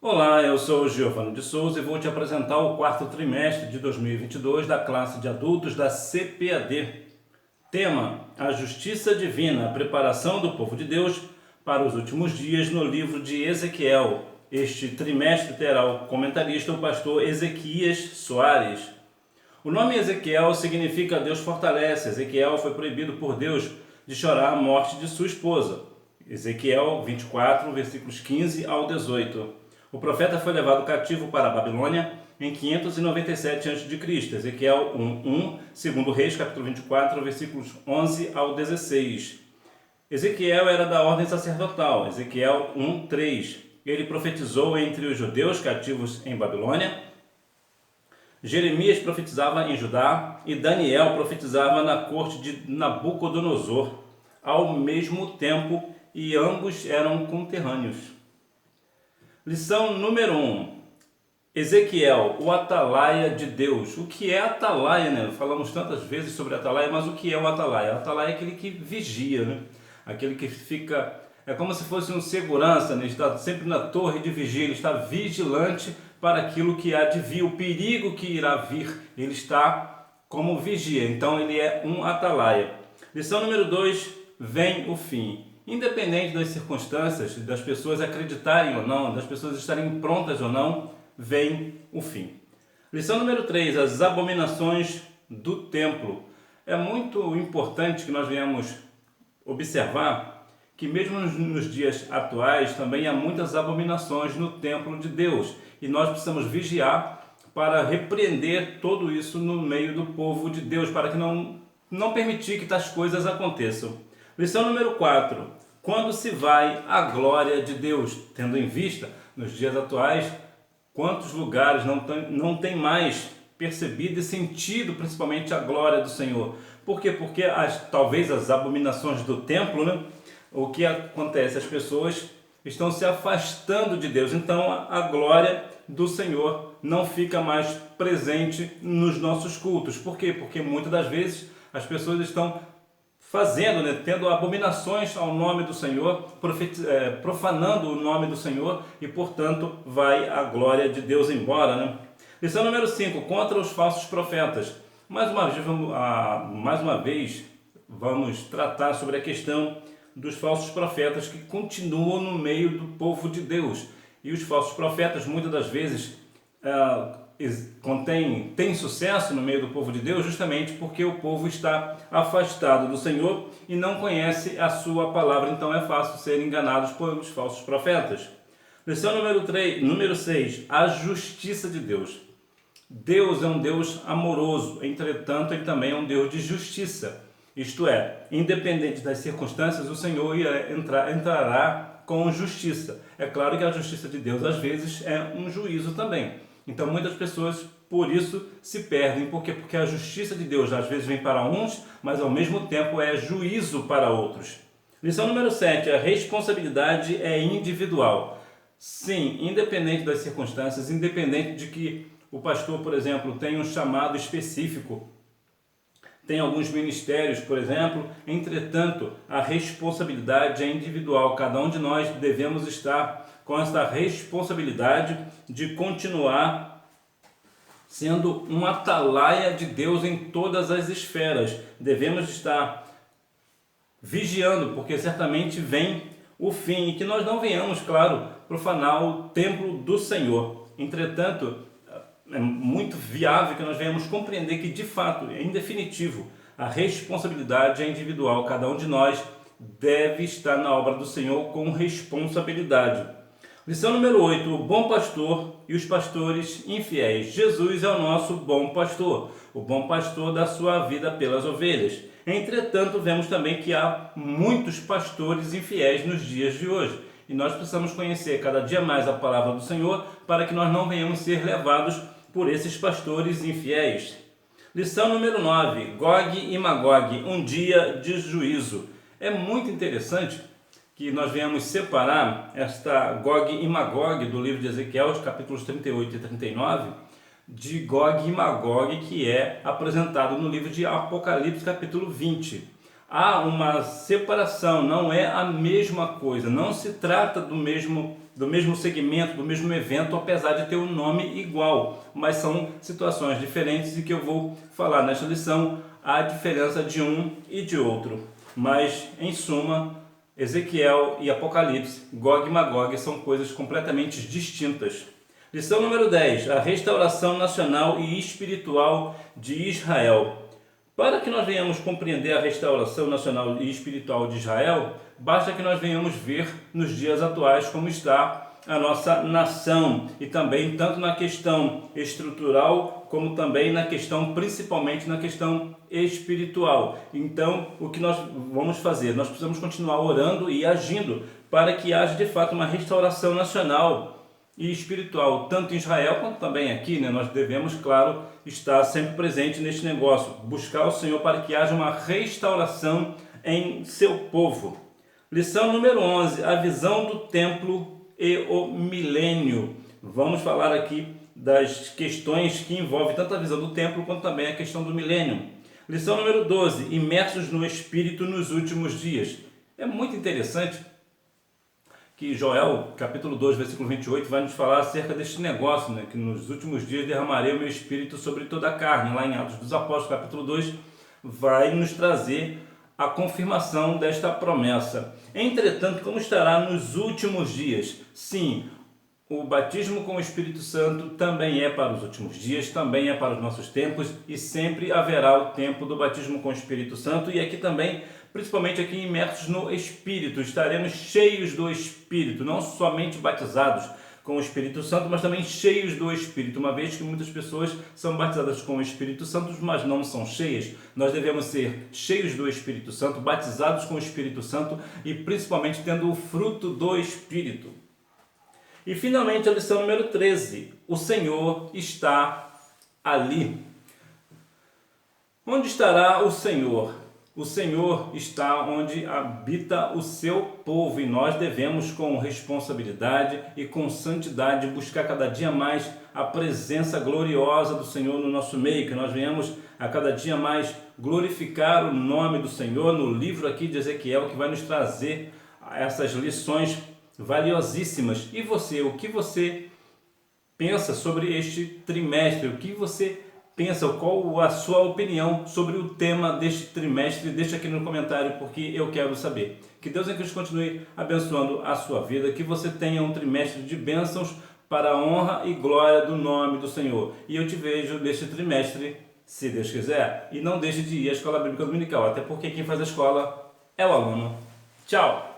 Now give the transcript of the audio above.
Olá, eu sou o Giovanni de Souza e vou te apresentar o quarto trimestre de 2022 da classe de adultos da CPAD. Tema: a justiça divina, a preparação do povo de Deus para os últimos dias no livro de Ezequiel. Este trimestre terá o comentarista, o pastor Ezequias Soares. O nome Ezequiel significa Deus fortalece. Ezequiel foi proibido por Deus de chorar a morte de sua esposa. Ezequiel 24, versículos 15 ao 18. O profeta foi levado cativo para a Babilônia em 597 a.C. Ezequiel 1:1, 2 Reis, capítulo 24, versículos 11 ao 16. Ezequiel era da ordem sacerdotal. Ezequiel 1:3. Ele profetizou entre os judeus cativos em Babilônia. Jeremias profetizava em Judá e Daniel profetizava na corte de Nabucodonosor ao mesmo tempo, e ambos eram conterrâneos. Lição número 1. Ezequiel, o atalaia de Deus. O que é atalaia, né? Falamos tantas vezes sobre atalaia, mas o que é o atalaia? O atalaia é aquele que vigia, né? Aquele que fica... É como se fosse um segurança, né? Ele está sempre na torre de vigia, ele está vigilante para aquilo que há de vir, o perigo que irá vir. Ele está como vigia, então ele é um atalaia. Lição número 2, vem o fim. Independente das circunstâncias, das pessoas acreditarem ou não, das pessoas estarem prontas ou não, vem o fim. Lição número 3, as abominações do templo. É muito importante que nós venhamos observar que mesmo nos dias atuais também há muitas abominações no templo de Deus. E nós precisamos vigiar para repreender tudo isso no meio do povo de Deus, para que não permitir que tais coisas aconteçam. Lição número 4. Quando se vai a glória de Deus? Tendo em vista, nos dias atuais, quantos lugares não tem mais percebido e sentido principalmente a glória do Senhor. Por quê? Porque talvez as abominações do templo, né? O que acontece? As pessoas estão se afastando de Deus. Então a glória do Senhor não fica mais presente nos nossos cultos. Por quê? Porque muitas das vezes as pessoas estão fazendo, né, tendo abominações ao nome do Senhor, profanando o nome do Senhor, e portanto vai a glória de Deus embora, né? Lição número 5, contra os falsos profetas. Mais uma vez vamos tratar sobre a questão dos falsos profetas que continuam no meio do povo de Deus. E os falsos profetas muitas das vezes têm sucesso no meio do povo de Deus justamente porque o povo está afastado do Senhor e não conhece a sua palavra, então é fácil ser enganados pelos falsos profetas. Lição número 6, a justiça de Deus. Deus é um Deus amoroso, entretanto ele também é um Deus de justiça. Isto é, independente das circunstâncias, o Senhor entrará com justiça. É claro que a justiça de Deus às vezes é um juízo também. Então muitas pessoas por isso se perdem. Por quê? Porque a justiça de Deus às vezes vem para uns, mas ao mesmo tempo é juízo para outros. Lição número 7, a responsabilidade é individual. Sim, independente das circunstâncias, independente de que o pastor, por exemplo, tenha um chamado específico, tem alguns ministérios, por exemplo, entretanto, a responsabilidade é individual. Cada um de nós devemos estar com essa responsabilidade de continuar sendo um atalaia de Deus em todas as esferas. Devemos estar vigiando, porque certamente vem o fim, e que nós não venhamos, claro, profanar o templo do Senhor. Entretanto, é muito viável que nós venhamos compreender que, de fato, em definitivo, a responsabilidade é individual. Cada um de nós deve estar na obra do Senhor com responsabilidade. Lição número 8, o bom pastor e os pastores infiéis. Jesus é o nosso bom pastor, o bom pastor dá sua vida pelas ovelhas. Entretanto, vemos também que há muitos pastores infiéis nos dias de hoje. E nós precisamos conhecer cada dia mais a palavra do Senhor para que nós não venhamos ser levados por esses pastores infiéis. Lição número 9, Gog e Magog, um dia de juízo. É muito interessante que nós venhamos separar esta Gog e Magog do livro de Ezequiel, os capítulos 38 e 39, de Gog e Magog, que é apresentado no livro de Apocalipse, capítulo 20. Há uma separação, não é a mesma coisa, não se trata do mesmo do mesmo segmento, do mesmo evento, apesar de ter um nome igual, mas são situações diferentes e que eu vou falar nesta lição a diferença de um e de outro. Mas, em suma, Ezequiel e Apocalipse, Gog e Magog, são coisas completamente distintas. Lição número 10, a restauração nacional e espiritual de Israel. Para que nós venhamos compreender a restauração nacional e espiritual de Israel, basta que nós venhamos ver nos dias atuais como está a nossa nação, e também tanto na questão estrutural como também na questão, principalmente na questão espiritual. Então, o que nós vamos fazer? Nós precisamos continuar orando e agindo para que haja de fato uma restauração nacional e espiritual, tanto em Israel quanto também aqui, né? Nós devemos, claro, estar sempre presente neste negócio, buscar o Senhor para que haja uma restauração em seu povo. Lição número 11, a visão do templo e o milênio. Vamos falar aqui das questões que envolvem tanto a visão do templo quanto também a questão do milênio. Lição número 12, imersos no Espírito nos últimos dias. É muito interessante que Joel, capítulo 2, versículo 28, vai nos falar acerca deste negócio, né? Que nos últimos dias derramarei o meu Espírito sobre toda a carne. Lá em Atos dos Apóstolos, capítulo 2, vai nos trazer a confirmação desta promessa. Entretanto, como estará nos últimos dias? Sim, o batismo com o Espírito Santo também é para os últimos dias, também é para os nossos tempos, e sempre haverá o tempo do batismo com o Espírito Santo. E aqui também, principalmente aqui imersos no Espírito, estaremos cheios do Espírito, não somente batizados com o Espírito Santo, mas também cheios do Espírito, uma vez que muitas pessoas são batizadas com o Espírito Santo, mas não são cheias. Nós devemos ser cheios do Espírito Santo, batizados com o Espírito Santo e principalmente tendo o fruto do Espírito. E finalmente a lição número 13, o Senhor está ali. Onde estará o Senhor? O Senhor está onde habita o seu povo, e nós devemos, com responsabilidade e com santidade, buscar cada dia mais a presença gloriosa do Senhor no nosso meio, que nós venhamos a cada dia mais glorificar o nome do Senhor no livro aqui de Ezequiel, que vai nos trazer essas lições valiosíssimas. E você, o que você pensa sobre este trimestre? O que você pensa, qual a sua opinião sobre o tema deste trimestre? Deixa aqui no comentário, porque eu quero saber. Que Deus em Cristo continue abençoando a sua vida, que você tenha um trimestre de bênçãos para a honra e glória do nome do Senhor. E eu te vejo neste trimestre, se Deus quiser. E não deixe de ir à Escola Bíblica Dominical, até porque quem faz a escola é o aluno. Tchau!